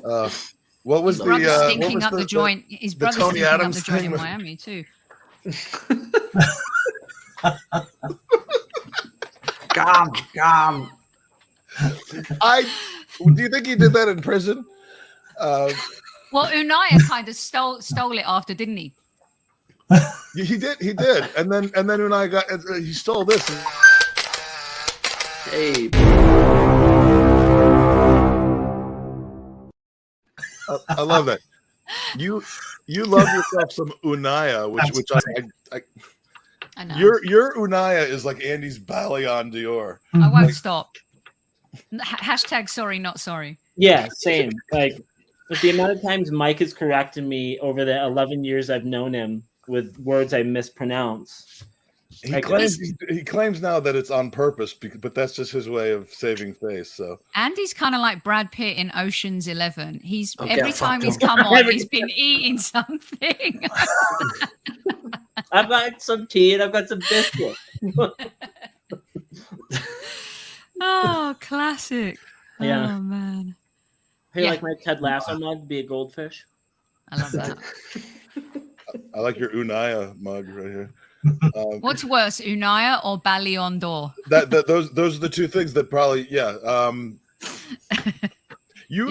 What was his brother's the stinking up the joint? His brother's Tony stinking Adams up the joint in thing? Miami too. Gum. Do you think he did that in prison? Well, Unai kind of stole it after, didn't he? He did, and then Unai he stole this. Hey. I love that. You love yourself some Unaya, which I know. Your Unaya is like Andy's Ballon d'Or. I won't stop. Hashtag sorry, not sorry. Yeah, same. Like the amount of times Mike has corrected me over the 11 years I've known him with words I mispronounce. He claims now that it's on purpose, but that's just his way of saving face. So Andy's kind of like Brad Pitt in Ocean's 11. Every time he's come on, he's been eating something. I've got some tea and I've got some biscuit. Oh, classic. Yeah. Oh, man. Hey, like my Ted Lasso mug be a goldfish. I love that. I like your Unaya mug right here. What's worse, Unaya or Ballon d'Or? Those are the two things that probably You're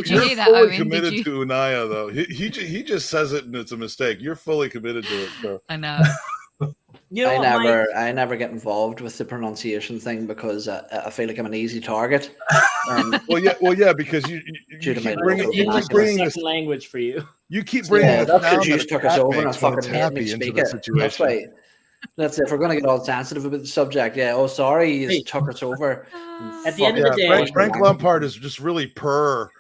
hear that, fully Eoin? committed to Unaya though. He just says it and it's a mistake. You're fully committed to it. So. I know. You know I never get involved with the pronunciation thing because I feel like I'm an easy target. Well, yeah, because you Due to keep my bringing this language for you. You keep bringing Yeah, this that's sound because you that took a us cat over and I makes when fucking it's made me happy into speak the it. situation. That's why. That's if we're going to get all sensitive about the subject. Yeah. Oh, sorry, you took us over. At the end of the day, Frank Lampard is just really purr.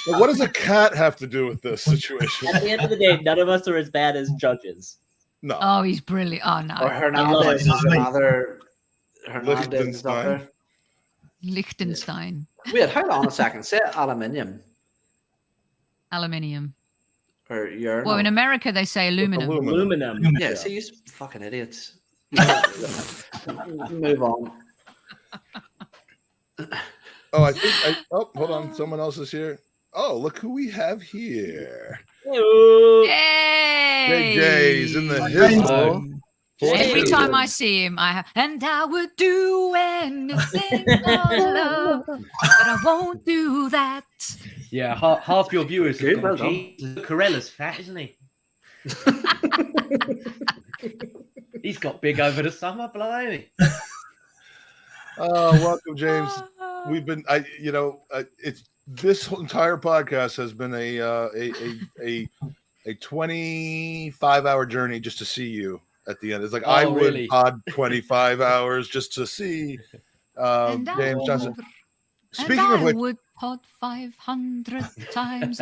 What does a cat have to do with this situation? At the end of the day, none of us are as bad as judges. No. Oh, he's brilliant. Oh, no. Or Hernandez is another. Hernandez is other. Liechtenstein. Wait, hold on a second. Say aluminium. Aluminium. Or urinal. Well, in America, they say aluminum. Aluminum. Yeah, see, you fucking idiots. Move on. Oh, hold on. Someone else is here. Oh, look who we have here. Hey! JJ's in the hill. Every time I see him, I would do anything for love, but I won't do that. Yeah, half your viewers Good, have well gone, done. "Gee, Corella's fat, isn't he?" He's got big over the summer, blimey. Oh, welcome, James. We've been, it's this entire podcast has been a 25-hour journey just to see you at the end. It's like I would pod 25 hours just to see James Johnson. Speaking of which, would pod 500 times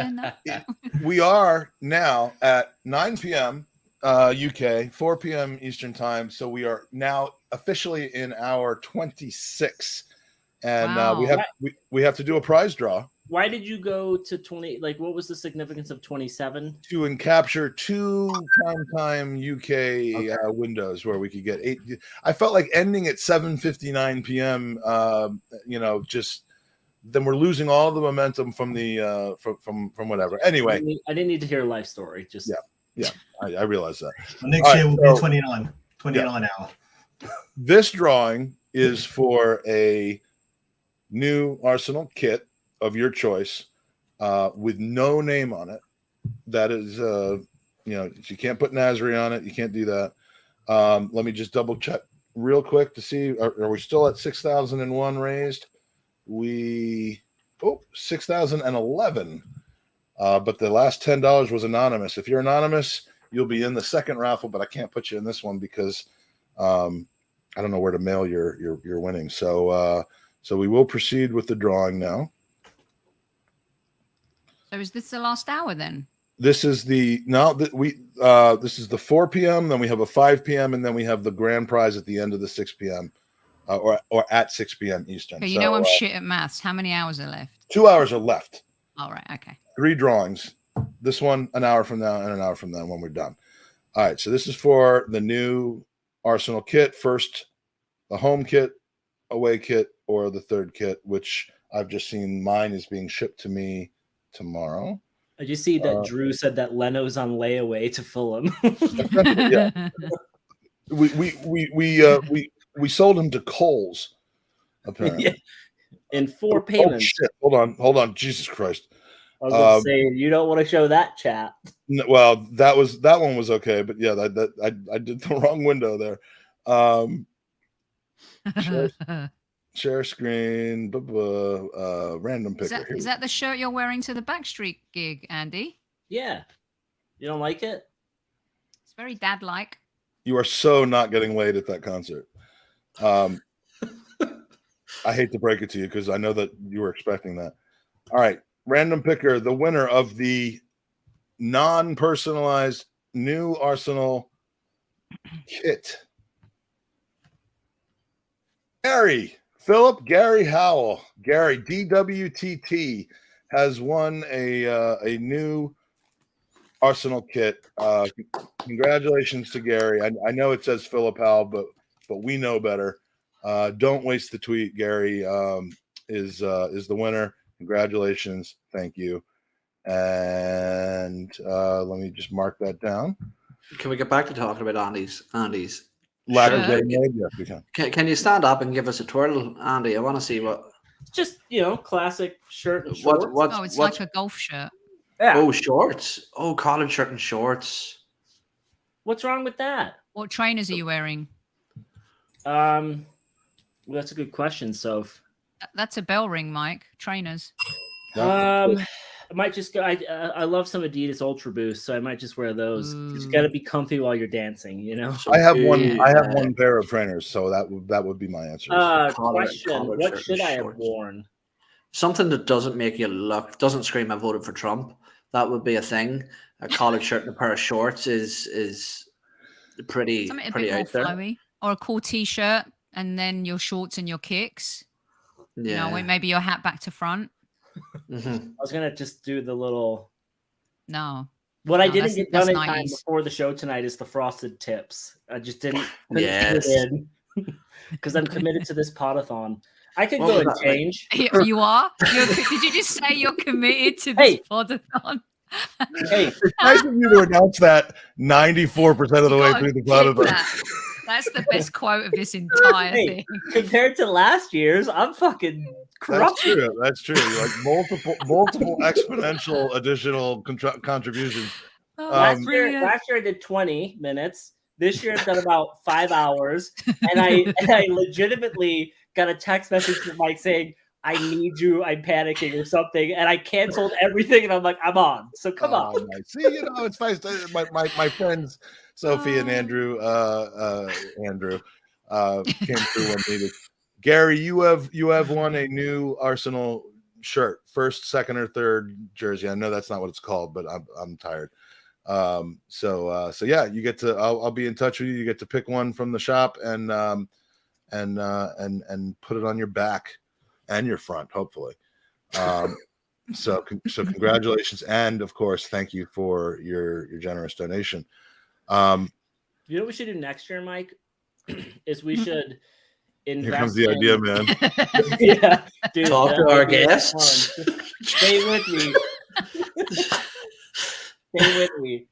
we are now at 9 p.m. UK, 4 p.m. Eastern time. So we are now officially in hour 26, and Wow. we have to do a prize draw. Why did you go to 20? Like, what was the significance of 27? To capture 2 time UK windows where we could get 8. I felt like ending at 7:59 p.m. Just then we're losing all the momentum from the from whatever. Anyway, I didn't need to hear a life story. Just yeah, I realize that. Next year will be 29 hour. This drawing is for a new Arsenal kit of your choice, with no name on it. That is, you can't put Nasri on it. You can't do that. Let me just double check real quick to see, are we still at 6,001 raised? 6,011. But the last $10 was anonymous. If you're anonymous, you'll be in the second raffle, but I can't put you in this one because I don't know where to mail your winnings. So we will proceed with the drawing now. So is this the last hour then? This is this is the 4 p.m. Then we have a 5 p.m. and then we have the grand prize at the end of the 6 p.m. Or at 6 p.m. Eastern. Okay, I'm shit at maths. How many hours are left? 2 hours are left. All right. Okay. 3 drawings. This one an hour from now and an hour from then when we're done. All right. So this is for the new Arsenal kit. First, the home kit, away kit, or the third kit, which I've just seen mine is being shipped to me tomorrow. Did you see that Drew said that Leno's on layaway to Fulham? Yeah. We sold him to Coles, apparently. Yeah. In 4 payments. Shit. Hold on. Jesus Christ. I was going to say, you don't want to show that chat. Well, that one was okay, but yeah, I did the wrong window there. Share screen, random picker. Is that the shirt you're wearing to the Backstreet gig, Andy? Yeah. You don't like it? It's very dad-like. You are so not getting laid at that concert. I hate to break it to you because I know that you were expecting that. All right. Random picker, the winner of the non-personalized new Arsenal kit. Gary Howell. Gary, DWTT, has won a new Arsenal kit. Congratulations to Gary. I know it says Philip Howell, but we know better. Don't waste the tweet. Gary is the winner. Congratulations. Thank you. And let me just mark that down. Can we get back to talking about Andy's? Ladder Sure. getting made? Yes, we can. Can you stand up and give us a twirl, Andy? I want to see what. Just, classic shirt and shorts. It's like a golf shirt. Yeah. Oh, shorts. Oh, collared shirt and shorts. What's wrong with that? What trainers are you wearing? Well, that's a good question, Soph. That's a bell ring, Mike. Trainers. I might just go. I love some Adidas Ultra Boost, so I might just wear those. You got to be comfy while you're dancing, I have one pair of trainers, so that would be my answer. Question: what should I have worn? Something that doesn't scream I voted for Trump. That would be a thing. A collared shirt and a pair of shorts is pretty Something a pretty bit more out there. flowy. Or a cool t-shirt and then your shorts and your kicks. Yeah. Maybe your hat back to front. Mm-hmm. I was gonna just do the little. No. What I didn't get done in 90s. time before the show tonight is the frosted tips. I just didn't Yes. fit in because I'm committed to this Pod-A-Thon. I could go and change. You are? Did you just say you're committed to this Pod-A-Thon? Hey, It's nice of you to announce that 94% of the way through the Pod-A-Thon. That's the best quote of this entire thing. Compared to last year's, I'm fucking crushing. That's true. Like multiple exponential additional contributions. Last year I did 20 minutes. This year I've done about 5 hours, and I legitimately got a text message from Mike saying, "I need you. I'm panicking" or something, and I canceled everything. And I'm like, "I'm on." So come on. Nice. See, it's nice. My friends Sophie and Andrew came through when needed. Gary, you have won a new Arsenal shirt, first, second, or third jersey. I know that's not what it's called, but I'm tired. So yeah, you get to. I'll be in touch with you. You get to pick one from the shop and put it on your back and your front, hopefully. So congratulations, and of course, thank you for your generous donation. You know what we should do next year, Mike? Is we should invest. Here comes the idea, man. Yeah, dude, talk to our guests. Stay with me. Stay with me.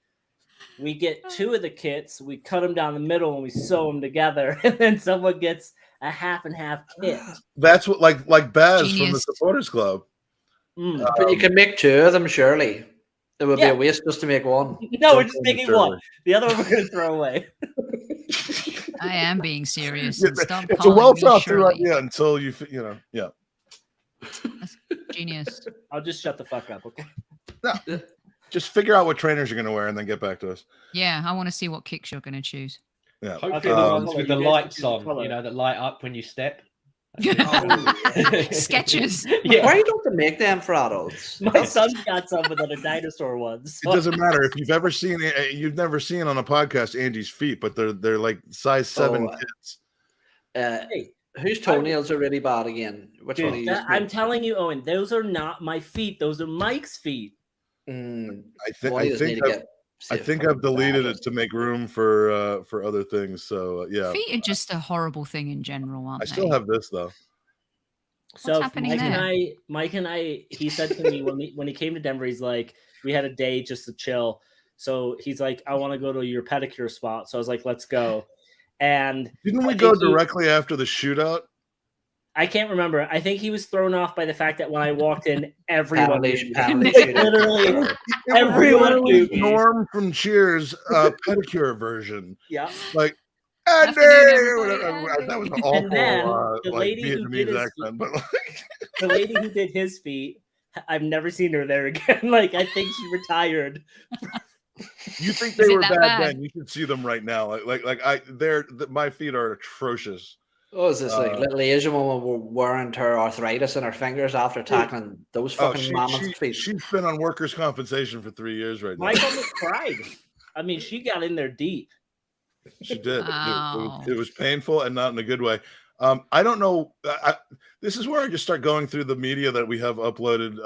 We get 2 of the kits, we cut them down the middle, and we sew them together, and then someone gets a half and half kit. That's what like Baz from the Genius. Supporters Club. But you can make 2 of them, surely. It would be a waste just to make one. No, we're just making one. The other one we're going to throw away. I am being serious. Yeah, Stop it's a calling well me thought through Shirley. idea until yeah. That's genius. I'll just shut the fuck up, okay? No, just figure out what trainers you're going to wear and then get back to us. Yeah, I want to see what kicks you're going to choose. Yeah. Hopefully Okay, the well, ones hold with on, the you guys lights can choose on, color. that light up when you step. Sketches. Yeah. Why don't they make them for adults? My son's got some of the dinosaur ones. It doesn't matter if you've ever seen it. You've never seen on a podcast Andy's feet, but they're like size 7 kids. Hey, Whose toenails are really bad again? Which one are you? I'm telling you, Owen, those are not my feet. Those are Mike's feet. I think I've deleted it to make room for other things. So yeah, Feet are just a horrible thing in general, aren't I they? still have this though. So happening Mike and I, he said to me when he came to Denver, he's like, we had a day just to chill. So he's like, I want to go to your pedicure spot. So I was like, let's go. And didn't we go directly after the shootout? I can't remember. I think he was thrown off by the fact that when I walked in, everyone literally everyone knew me. Norm from Cheers pedicure version. Yeah. Like Andy! That was an awful And then the like lady who did Vietnamese his accent, but like the lady who did his feet, I've never seen her there again. Like I think she retired. You think they were bad then? You should see them right now. My feet are atrocious. Oh, is this like little Asian woman wearing her arthritis in her fingers after tackling those fucking mammoth feet? She's been on workers' compensation for 3 years right now. Mike almost cried. I mean, she got in there deep. She did. Wow. It was painful and not in a good way. I don't know. This is where I just start going through the media that we have uploaded.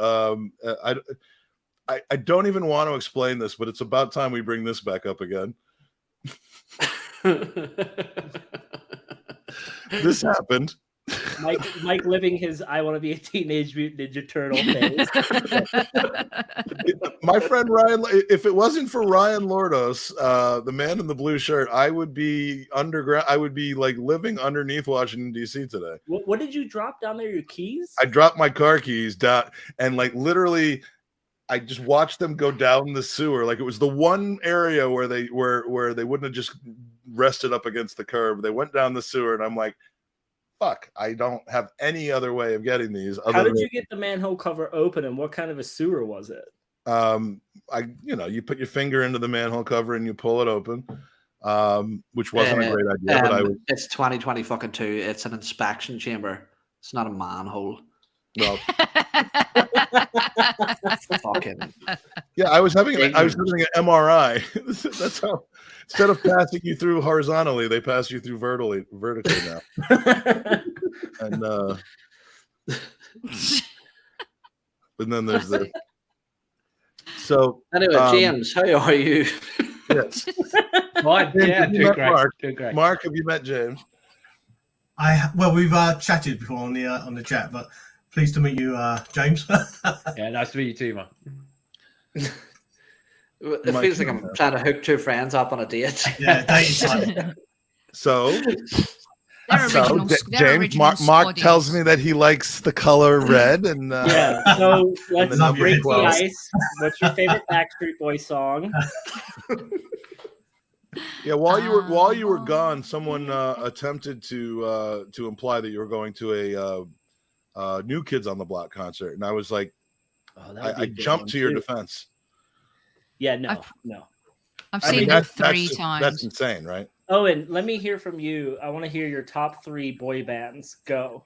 I don't even want to explain this, but it's about time we bring this back up again. This happened. Mike living his I want to be a Teenage Mutant Ninja Turtle phase. My friend Ryan, if it wasn't for Ryan Lordos, the man in the blue shirt, I would be underground. I would be like living underneath Washington, D.C. today. What did you drop down there? Your keys? I dropped my car keys down and like literally I just watched them go down the sewer. Like it was the one area where they wouldn't have just rested up against the curb. They went down the sewer and I'm like, fuck, I don't have any other way of getting these. How did you get the manhole cover open and what kind of a sewer was it? You put your finger into the manhole cover and you pull it open, which wasn't a great idea. But it's 2022. It's an inspection chamber. It's not a manhole. Well, fucking yeah, I was having an MRI. That's how. Instead of passing you through horizontally, they pass you through vertically now. And then there's the. So anyway, James, how are you? Yes. Fine. Yeah, doing great. Mark, have you met James? We've chatted before on the chat, but pleased to meet you, James. Yeah, nice to meet you too, man. It feels like I'm trying to hook two friends up on a date. Yeah, dating time. So James, Mark tells me that he likes the color red, and yeah. So let's break the ice. What's your favorite Backstreet Boys song? Yeah, while you were gone, someone attempted to imply that you were going to a New Kids on the Block concert, and I was like, I jumped to your defense. Yeah, no. I've seen them three times. That's insane, right? Oh, and let me hear from you. I want to hear your top 3 boy bands. Go.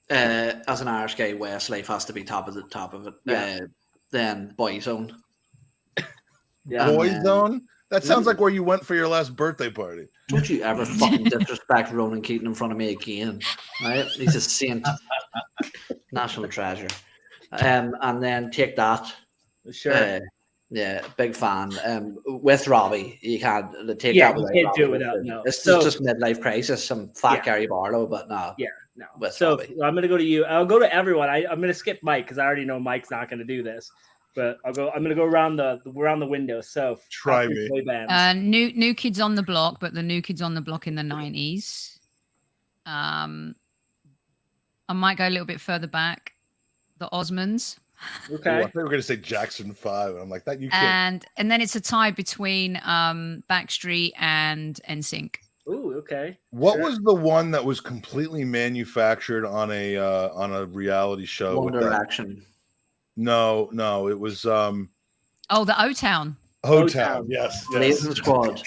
As an Irish guy, Westlife has to be top of it. Yeah. Then Boyzone. Yeah. Boyzone? That sounds like where you went for your last birthday party. Don't you ever fucking disrespect Ronan Keaton in front of me again. Right? He's a saint. National treasure. And then Take That. Sure. Yeah, big fan. With Robbie, you can't take that. Without you can't Robbie. Do it without no. It's just midlife crisis. Some fat Gary Barlow, but no. Yeah, no. So Robbie. I'm gonna go to you. I'll go to everyone. I'm gonna skip Mike because I already know Mike's not gonna do this. But I'm gonna go around the window. So try me. New Kids on the Block, but the New Kids on the Block in the 90s. I might go a little bit further back. The Osmonds. Okay. I thought we were going to say Jackson 5. I'm like, that you can't. And then it's a tie between Backstreet and NSYNC. Ooh, okay. What was the one that was completely manufactured on a reality show? One Direction. No, it was the O-Town. O-Town, yes. Blazing Squad.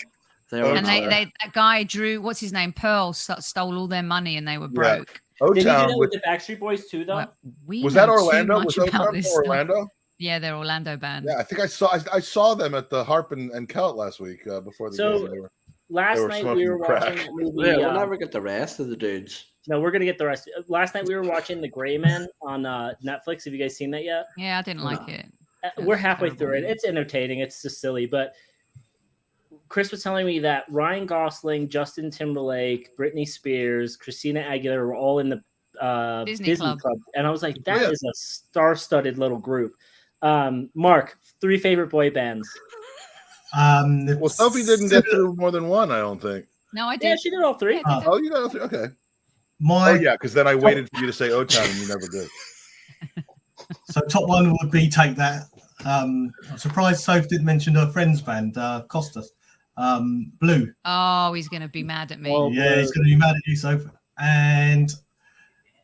And that guy Drew, what's his name? Pearl stole all their money and they were broke. Yeah. Did you do that with the Backstreet Boys too, though? Well, was that Orlando? Was O-Town Orlando? Yeah, they're Orlando band. Yeah, I think I saw them at the Harp and Celt last week before the game. Last night we were watching the movie. We'll never get the rest of the dudes. No, we're gonna get the rest. Last night we were watching The Gray Man on Netflix. Have you guys seen that yet? Yeah, I didn't like it. We're halfway through it. It's entertaining. It's just silly, but Chris was telling me that Ryan Gosling, Justin Timberlake, Britney Spears, Christina Aguilera were all in the Disney Club. And I was like, that is a star-studded little group. Mark, 3 favorite boy bands. Well, Sophie didn't get through more than one, I don't think. No, I did. Yeah, she did all 3. Oh, you got all 3? Okay. My Oh, yeah, because then I waited for you to say O-Town and you never did. so top one would be Take That. I'm surprised Soph didn't mention her friend's band, Costas. Blue. Oh, he's going to be mad at me. Oh, Yeah, he's going to be mad at you, Soph. And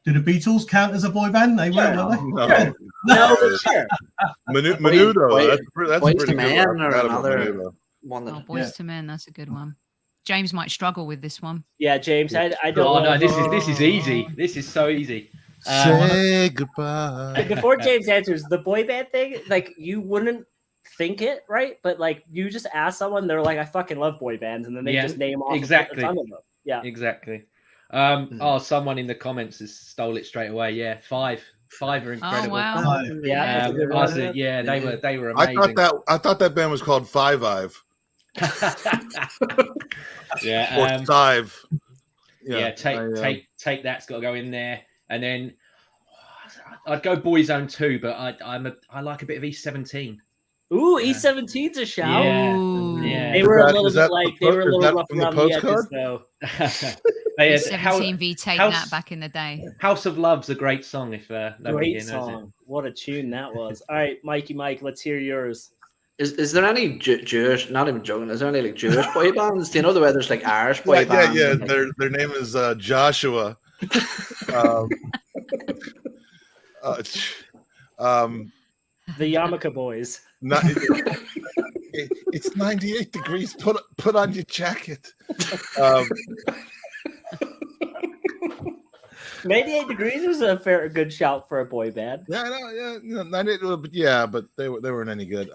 do the Beatles count as a boy band? They will, won't they? No, sure. Menudo. That's a Boys pretty to good Men one. I or forgot about another Menudo. one. Oh, That, Boys to Men, that's a good one. James might struggle with this one. Yeah, James, I don't Oh know. no, this is easy. This is so easy. Say goodbye. Before James answers, the boy band thing, like, you wouldn't think it, right? But, like, you just ask someone, they're like, I fucking love boy bands. And then they just name off exactly. a ton of them. Yeah. Exactly. Oh, someone in the comments has stole it straight away. Yeah, 5 are incredible. Oh, wow. Yeah, that's a good one. They were amazing. I thought that band was called Five Ive. Yeah, Or Five. take that's got to go in there, and then I'd go Boyzone too, but I like a bit of E17. Ooh, E17's a shout. Yeah. They were a little Is that bit like the they were a is little that rough from the around the edges, postcard? though. They had 17 v Take That back in the day. House of Love's a great song. If nobody Great here knows song. What a tune that was. All right, Mikey, Mike, let's hear yours. is there any Jewish? Not even joking. Is there any like Jewish boy bands? Do you know the way there's like Irish boy bands? Yeah. and, like, Their name is Joshua. The Yarmulke Boys. It's 98 degrees. Put on your jacket. 98 Degrees was a good shout for a boy band. But they weren't any good.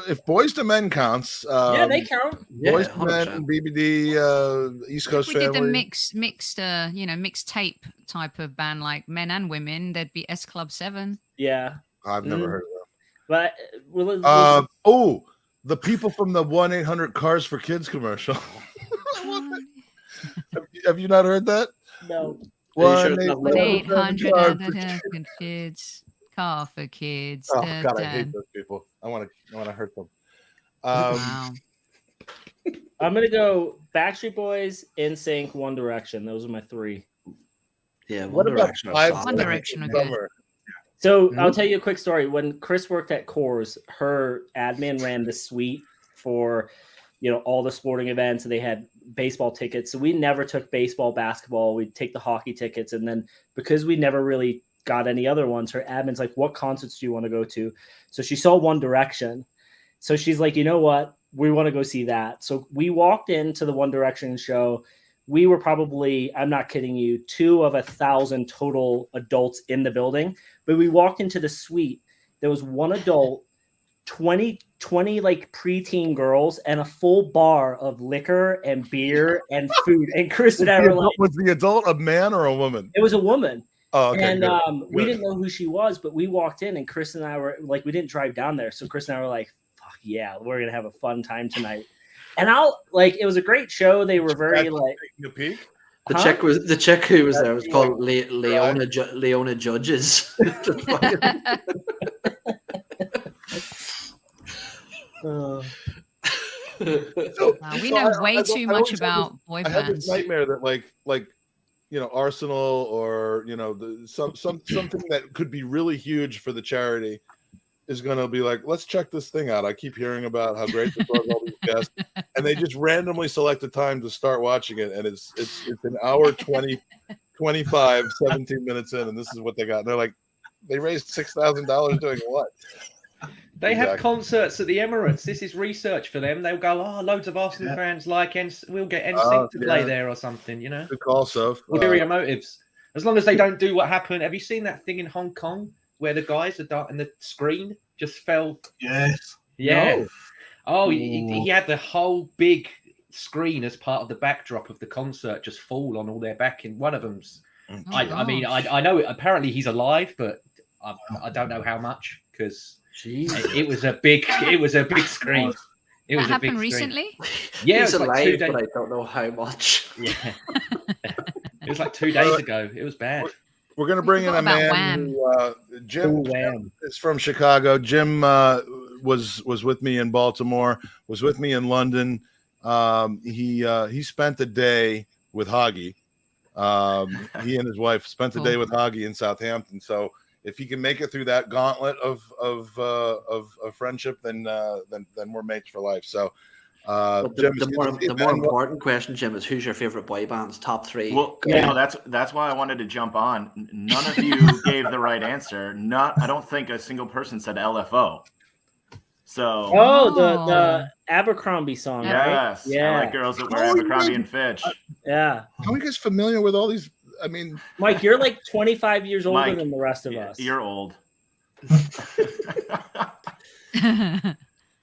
If Boys to Men counts, Yeah, they count. Boys to 100%. Men, BBD, East Coast We Family. did the mixed tape type of band, like men and women. There'd be S Club 7. Yeah. I've never heard of But them. The people from the 1-800 Cars for Kids commercial. Have you not heard that? no. Are you sure it's not 1-800 kids, car for kids. Oh God, I hate those people. I want to hurt them. Wow. I'm gonna go Backstreet Boys, NSYNC, One Direction. Those are my 3. Yeah, What about Direction. One Direction are good. Summer? So I'll tell you a quick story. When Chris worked at Coors, her admin ran the suite for, all the sporting events, and they had baseball tickets. So we never took baseball, basketball. We'd take the hockey tickets. And then because we never really got any other ones, her admin's like, what concerts do you want to go to? So she saw One Direction. So she's like, you know what? We want to go see that. So we walked into the One Direction show. We were probably, I'm not kidding you, 2 of 1,000 total adults in the building. But we walked into the suite. There was one adult, 20 like preteen girls, and a full bar of liquor and beer and food. And Chris and I were like, was the adult a man or a woman? it was a woman. Oh, okay. And good. we didn't know who she was, but we walked in, and Chris and I were like, we didn't drive down there. So Chris and I were like, fuck yeah, we're going to have a fun time tonight. And it was a great show. They were very like, taking a peek. The chick who was there was called Leona Judges. Wow, we know way too much about boy I had this bands. nightmare that like Arsenal or something that could be really huge for the charity is going to be like, let's check this thing out. I keep hearing about how great this was, all these guests, and they just randomly select a time to start watching it, and it's an hour 20, 25, 17 minutes in, and this is what they got. And they're like, they raised $6,000 doing what? They have concerts at the Emirates. This is research for them. They'll go, loads of Arsenal fans like we'll get NSYNC to play there or something, Good call, Soph. Ulterior motives. As long as they don't do what happened. Have you seen that thing in Hong Kong where the guys and the screen just fell? Yes. Yeah. No. Oh, he had the whole big screen as part of the backdrop of the concert just fall on all their backing. One of them's. I mean, I know apparently he's alive, but I don't know how much because it was a big screen. It was that a big happened screen. recently? Yeah, he's it was like alive, 2 days. but I don't know how much. Yeah. It was like 2 days ago. It was bad. We're going to bring in a man who, Jim is from Chicago. Jim was with me in Baltimore, was with me in London. He spent the day with Hoggy. He and his wife spent the day with Hoggy in Southampton. So if he can make it through that gauntlet of friendship, then we're mates for life. So the more important question, Jim, is who's your favorite boy band's top 3? Well, that's why I wanted to jump on. None of you gave the right answer. I don't think a single person said LFO. So the Abercrombie song. Yes, right? Yeah. I like girls that wear Abercrombie and Fitch. Yeah. How are you guys familiar with all these? I mean, Mike, you're like 25 years older than the rest of us. You're old.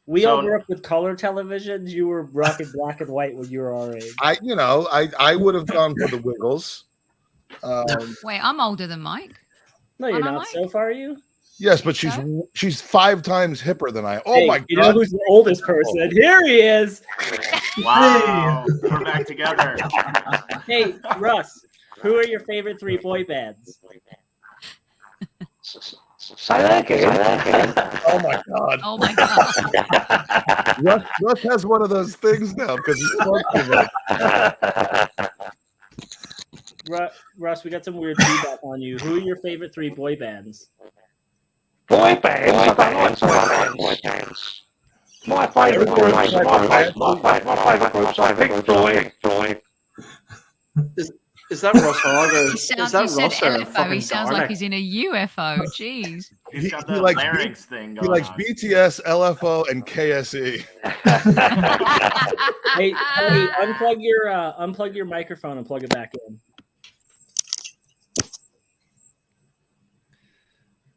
We all grew up with color televisions. You were rocking black and white when you were our age. I would have gone for the Wiggles. Wait, I'm older than Mike. No, you're not. So far, are you? Yes, but she's 5 times hipper than I. Oh my God! You know who's the oldest person? Here he is. Wow, we're back together. Hey, Russ, who are your favorite 3 boy bands? Oh my God! Oh my God! Russ has one of those things now because he's talking about. Russ, we got some weird feedback on you. Who are your favorite 3 boy bands? Boy bands. Boy bands. My favorite groups are Big Joy. Is that Russ Hogg? He sounds like he's in a UFO. Jeez. He's got the larynx thing going. He likes BTS, LFO, and KSE. Hey, unplug your microphone and plug it back in.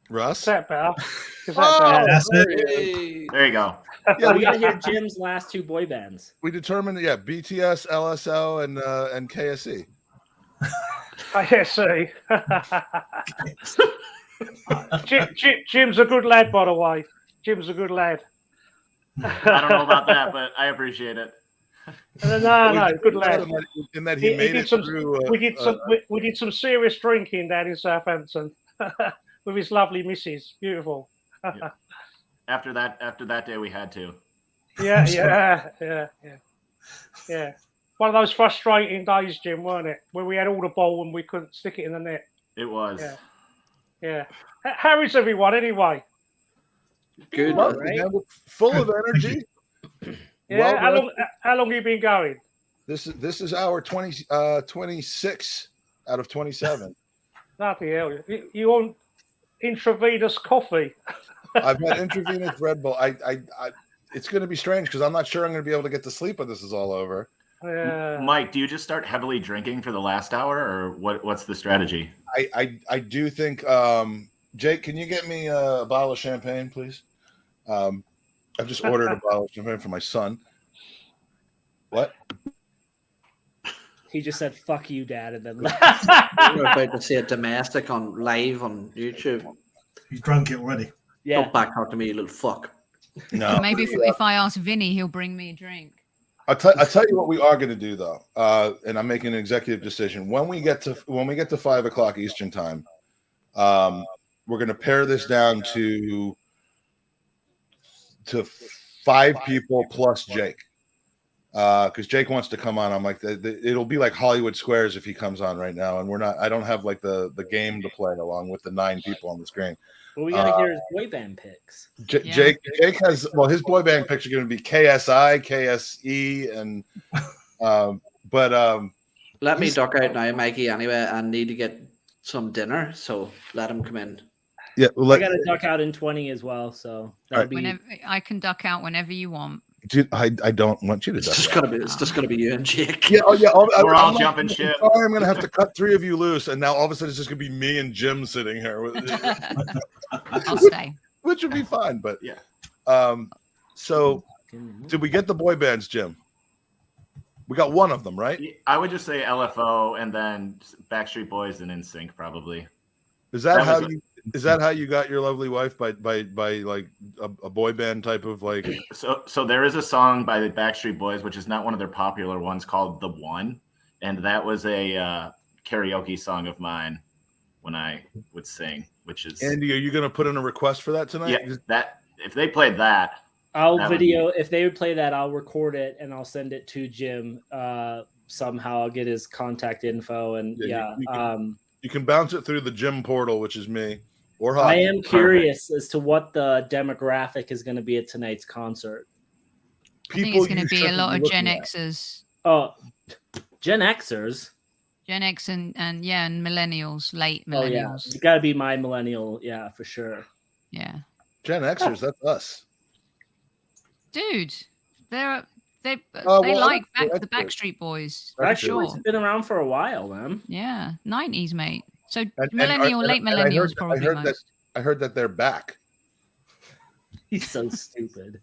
Russ? Is that better? That's it. There you go. Yeah, we got to hear Jim's last 2 boy bands. We determined, BTS, LSO, and KSE. I see. Jim's a good lad, by the way. Jim's a good lad. I don't know about that, but I appreciate it. No, good lad. In that he made it through. We did some serious drinking down in Southampton with his lovely missus. Beautiful. Yeah. After that day, we had to. Yeah. One of those frustrating days, Jim, weren't it? Where we had all the ball and we couldn't stick it in the net. It was. Yeah. How is everyone anyway? Good, right? Full of energy. Yeah. How long have you been going? This is our 26 out of 27. Bloody hell! You on intravenous coffee? I've had intravenous Red Bull. It's going to be strange because I'm not sure I'm going to be able to get to sleep when this is all over. Mike, do you just start heavily drinking for the last hour, or what's the strategy? I do think, Jake, can you get me a bottle of champagne, please? I've just ordered a bottle of champagne for my son. What? He just said, "Fuck you, Dad," and then You're about to say a domestic on live on YouTube. He's drunk it already. Yeah. Don't back talk to me, you little fuck. No. Maybe if I ask Vinny, he'll bring me a drink. I'll tell you what we are going to do though, and I'm making an executive decision. When we get to 5:00 Eastern time, we're going to pare this down to 5 people plus Jake, because Jake wants to come on. I'm like, it'll be like Hollywood Squares if he comes on right now, and we're not. I don't have like the game to play along with the 9 people on the screen. Well, we got to hear his boy band picks. Jake has his boy band picks are going to be KSI, KSE, and let me duck out now, Mikey. Anyway, I need to get some dinner, so let him come in. Yeah, I got to duck out in 20 as well, so that'll be. Whenever, I can duck out whenever you want. Dude, I don't want you to duck. It's just gonna be you and Jake. Yeah, we're all jumping ship. Sorry, I'm going to have to cut 3 of you loose, and now all of a sudden it's just going to be me and Jim sitting here. I'll stay. Which would be fine, but yeah. So, did we get the boy bands, Jim? We got one of them, right? I would just say LFO and then Backstreet Boys and NSYNC probably. Is that how you got your lovely wife by like a boy band type of like? So there is a song by the Backstreet Boys, which is not one of their popular ones, called "The One," and that was a karaoke song of mine when I would sing, which is Andy, are you going to put in a request for that tonight? Yeah, that if they played that, If they would play that, I'll record it and I'll send it to Jim. Somehow I'll get his contact info and you can bounce it through the Jim portal, which is me, or I Hockey. am curious as to what the demographic is going to be at tonight's concert. I think it's going to be a lot of Gen Xers. Oh, Gen Xers. Gen X and millennials, late millennials. Oh yeah, you got to be my millennial, yeah, for sure. Yeah, Gen Xers, that's us, dude. They like the Backstreet Boys. Backstreet Boys have been around for a while, man. Yeah, 90s, mate. So late millennials probably most. I heard that they're back. He's so stupid.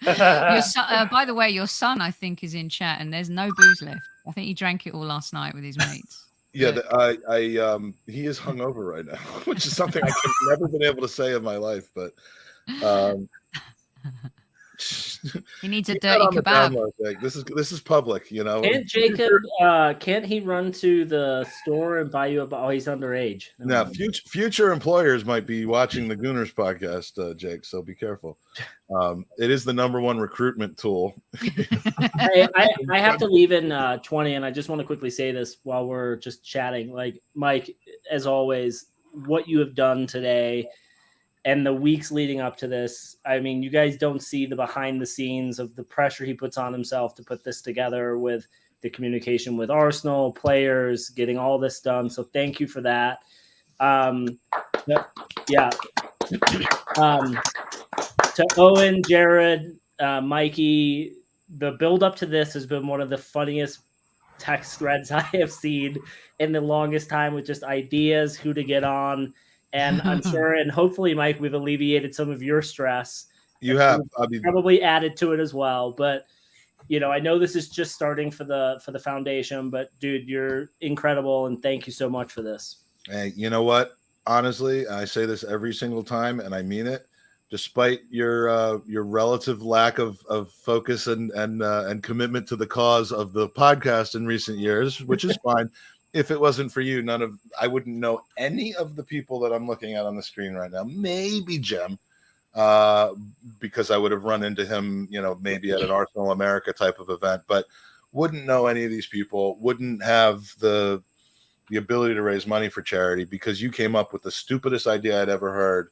Your son, by the way, your son, I think, is in chat, and there's no booze left. I think he drank it all last night with his mates. Yeah, he is hungover right now, which is something I've never been able to say in my life. But he needs a dirty kebab. This is public, you know. Can't Jacob? Can't he run to the store and buy you a? Oh, he's underage. Now, future employers might be watching the Gooners podcast, Jake. So be careful. It is the #1 recruitment tool. I have to leave in 20, and I just want to quickly say this while we're just chatting. Like Mike, as always, what you have done today. And the weeks leading up to this, I mean, you guys don't see the behind the scenes of the pressure he puts on himself to put this together with the communication with Arsenal, players, getting all this done. So thank you for that. To Eoin, Jared, Mikey, the build up to this has been one of the funniest text threads I have seen in the longest time, with just ideas, who to get on. And I'm sure, and hopefully, Mike, we've alleviated some of your stress. You have probably added to it as well. But I know this is just starting for the foundation. But dude, you're incredible, and thank you so much for this. Hey, you know what? Honestly, I say this every single time, and I mean it. Despite your relative lack of focus and commitment to the cause of the podcast in recent years, which is fine. If it wasn't for you, I wouldn't know any of the people that I'm looking at on the screen right now. Maybe Jim, because I would have run into him, maybe at an Arsenal America type of event, but wouldn't know any of these people, wouldn't have the ability to raise money for charity, because you came up with the stupidest idea I'd ever heard,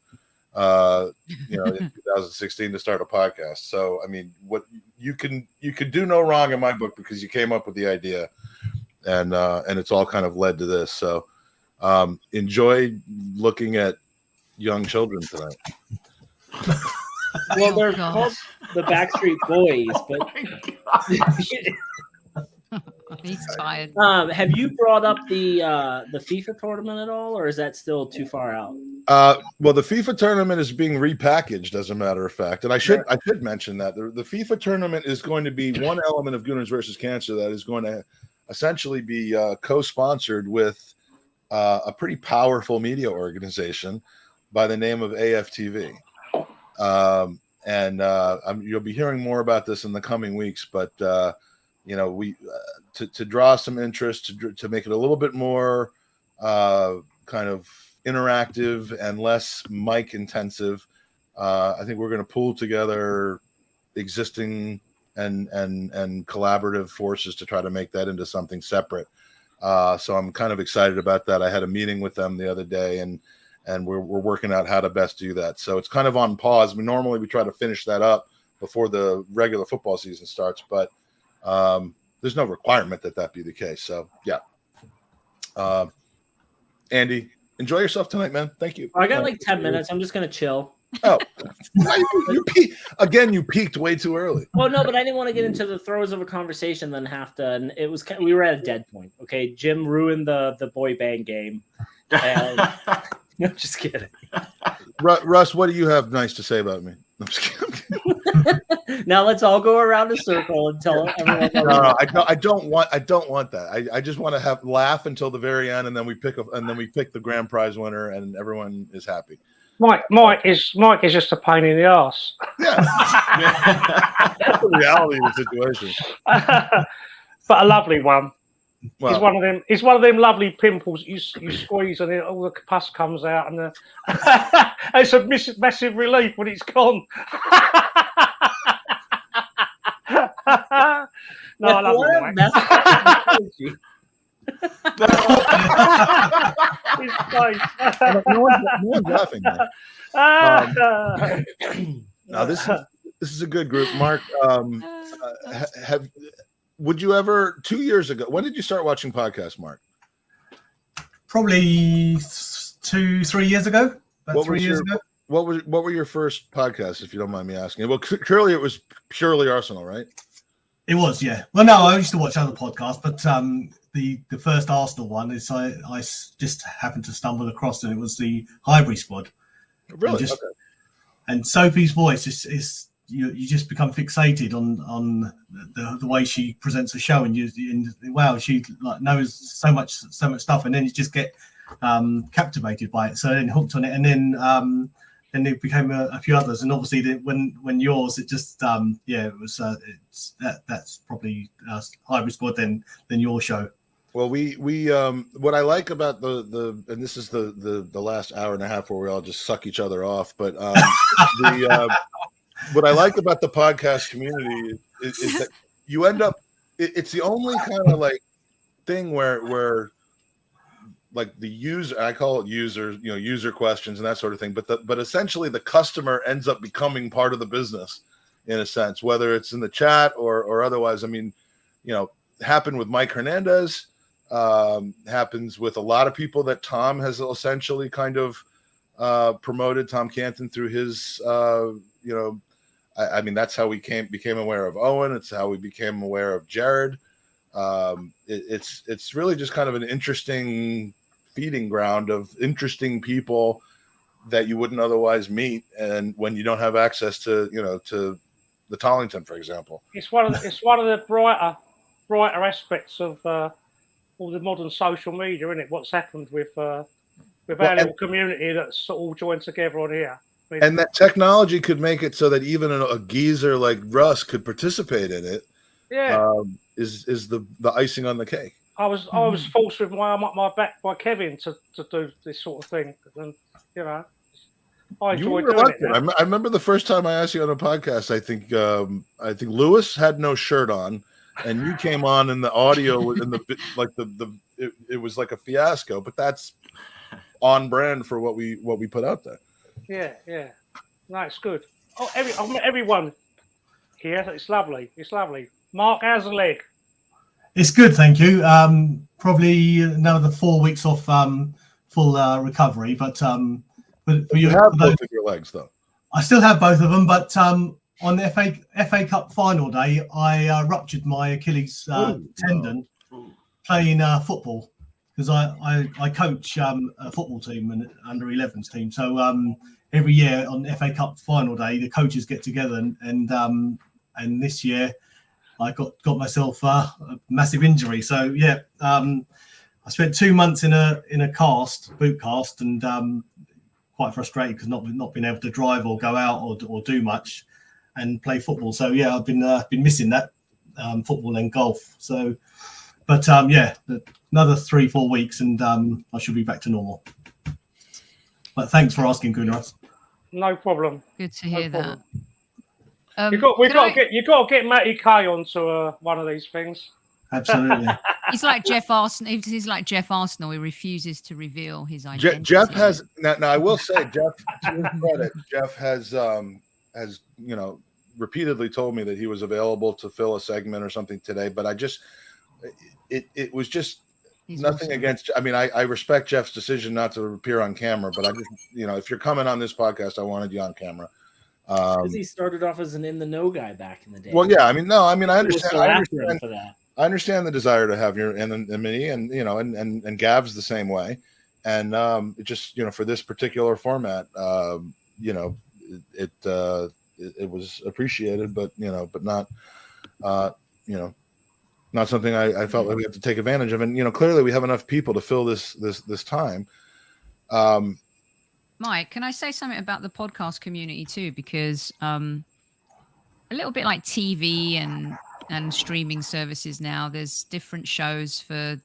in 2016 to start a podcast. So, I mean, what you could do no wrong in my book, because you came up with the idea. And it's all kind of led to this. So enjoy looking at young children tonight. Well, they're called the Backstreet Boys, but he's tired. Have you brought up the FIFA tournament at all, or is that still too far out? Well, the FIFA tournament is being repackaged, as a matter of fact, and I should mention that the FIFA tournament is going to be one element of Gooners versus Cancer that is going to essentially be co-sponsored with a pretty powerful media organization by the name of AFTV. You'll be hearing more about this in the coming weeks, but we to draw some interest, to make it a little bit more kind of interactive and less mic intensive. I think we're going to pull together existing and collaborative forces to try to make that into something separate. So I'm kind of excited about that. I had a meeting with them the other day, and we're working out how to best do that. So it's kind of on pause. Normally we try to finish that up before the regular football season starts, but there's no requirement that be the case. So yeah. Andy, enjoy yourself tonight, man. Thank you. I got like 10 minutes. I'm just going to chill. Oh, you peaked way too early. Well, no, but I didn't want to get into the throes of a conversation, then have to. And it was we were at a dead point. Okay, Jim ruined the boy band game. And, no, just kidding. Russ, what do you have nice to say about me? I'm just kidding. Now let's all go around a circle and tell everyone. No, I don't want that. I just want to laugh until the very end, and then we pick the grand prize winner, and everyone is happy. Mike is just a pain in the ass. Yeah. That's the reality of the situation. But a lovely one. Well, It's one of them lovely pimples you squeeze and then all the pus comes out, and it's a massive relief when it's gone. No, I love What it, a Mike. mess of technology. no one's laughing. Now this is a good group. Mark, would you ever 2 years ago? When did you start watching podcasts, Mark? Probably 2-3 years ago. About 3 years ago. What were your first podcasts, if you don't mind me asking? Well, clearly it was purely Arsenal, right? It was, yeah. Well, no, I used to watch other podcasts, but the first Arsenal one is I just happened to stumble across, and it was the Highbury Squad. Really? And Sophie's voice is you just become fixated on the way she presents a show, and wow, she like knows so much stuff, and then you just get captivated by it. So then hooked on it, and then it became a few others, and obviously when yours, it just it was that's probably Highbury Squad then your show. Well, we what I like about the and this is the last hour and a half where we all just suck each other off, but what I like about the podcast community is that you end up it's the only kind of like thing where like the user, I call it users, user questions and that sort of thing, but essentially the customer ends up becoming part of the business in a sense, whether it's in the chat or otherwise. I mean, happened with Mike Hernandez, happens with a lot of people that Tom has essentially kind of promoted, Tom Canton, through his I mean, that's how we became aware of Eoin. It's how we became aware of Jared. It's really just kind of an interesting feeding ground of interesting people that you wouldn't otherwise meet, and when you don't have access to to the Tollington, for example. It's one of the brighter aspects of all the modern social media, isn't it? What's happened with our little community that's all joined together on here. And that technology could make it so that even a geezer like Russ could participate in it. Yeah, is the icing on the cake. I was forced with my arm up my back by Kevin to do this sort of thing, and I enjoyed doing it. I remember the first time I asked you on a podcast. I think Lewis had no shirt on, and you came on, and the audio was in it was like a fiasco. But that's on brand for what we put out there. Yeah. No, it's good. I've met everyone here. It's lovely. Mark, how's the leg? It's good, thank you. Probably another 4 weeks off full recovery, but for you have both of your legs though. I still have both of them, but on the FA Cup final day, I ruptured my Achilles tendon playing football, because I coach a football team, an under 11s team. So every year on FA Cup final day, the coaches get together, and this year I got myself a massive injury. So I spent 2 months in a boot cast, and quite frustrated because not being able to drive or go out or do much and play football. So I've been missing that football and golf. So, but another 3-4 weeks, and I should be back to normal. But thanks for asking, Gooner. No problem. Good to hear that. You've got to get Matty K onto one of these things. Absolutely. He's like Jeff Arsenal. He's like Jeff Arsenal. He refuses to reveal his identity. Jeff has now. I will say, Jeff, to his credit, Jeff has repeatedly told me that he was available to fill a segment or something today. But it was just nothing against. I mean, I respect Jeff's decision not to appear on camera, but I just if you're coming on this podcast, I wanted you on camera. Because he started off as an in the know guy back in the day. Well, yeah, I mean, I understand. I understand the desire to have your anonymity, and Gav's the same way, and it just for this particular format, it was appreciated, but not not something I felt like we have to take advantage of, and clearly we have enough people to fill this time. Mike, can I say something about the podcast community too? Because a little bit like TV and and streaming services now. There's different shows for,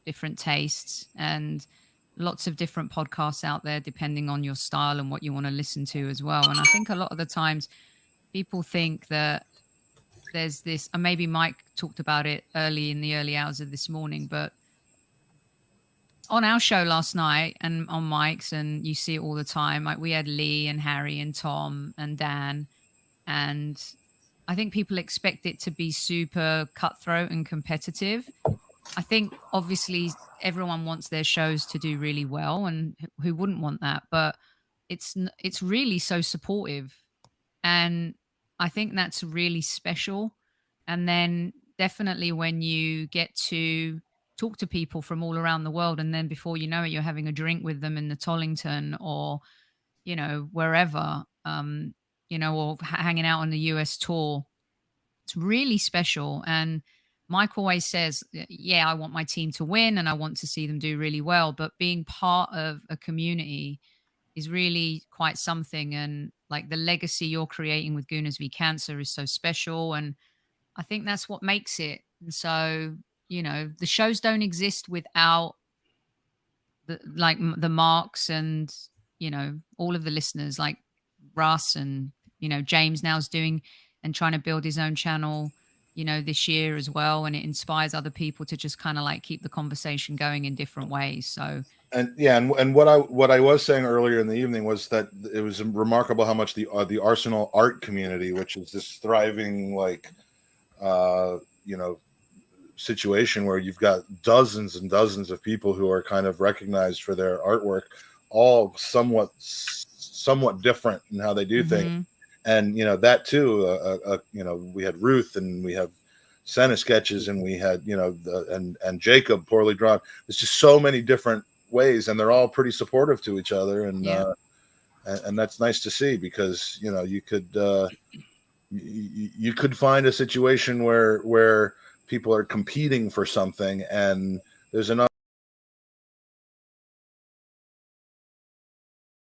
different tastes, and lots of different podcasts out there depending on your style and what you want to listen to as well. And I think a lot of the times people think that there's this, and maybe Mike talked about it in the early hours of this morning, but on our show last night and on Mike's, and you see it all the time, like we had Lee and Harry and Tom and Dan, and I think people expect it to be super cutthroat and competitive. I think obviously everyone wants their shows to do really well, and who wouldn't want that? But it's really so supportive, and I think that's really special. And then definitely when you get to talk to people from all around the world, and then before you know it, you're having a drink with them in the Tollington or, wherever, or hanging out on the US tour. It's really special. And Mike always says, yeah, I want my team to win and I want to see them do really well. But being part of a community is really quite something. And like the legacy you're creating with Gooners v Cancer is so special. And I think that's what makes it. And so, the shows don't exist without the Marks and, all of the listeners like Russ and, James now's doing and trying to build his own channel, this year as well. And it inspires other people to just kind of like keep the conversation going in different ways. So, and what I was saying earlier in the evening was that it was remarkable how much the Arsenal art community, which is this thriving, situation where you've got dozens and dozens of people who are kind of recognized for their artwork, all somewhat different in how they do things. And that too, we had Ruth and we have Senna sketches and we had and Jacob Poorly Drawn. There's just so many different ways, and they're all pretty supportive to each other, and that's nice to see, because you could find a situation where people are competing for something, and there's enough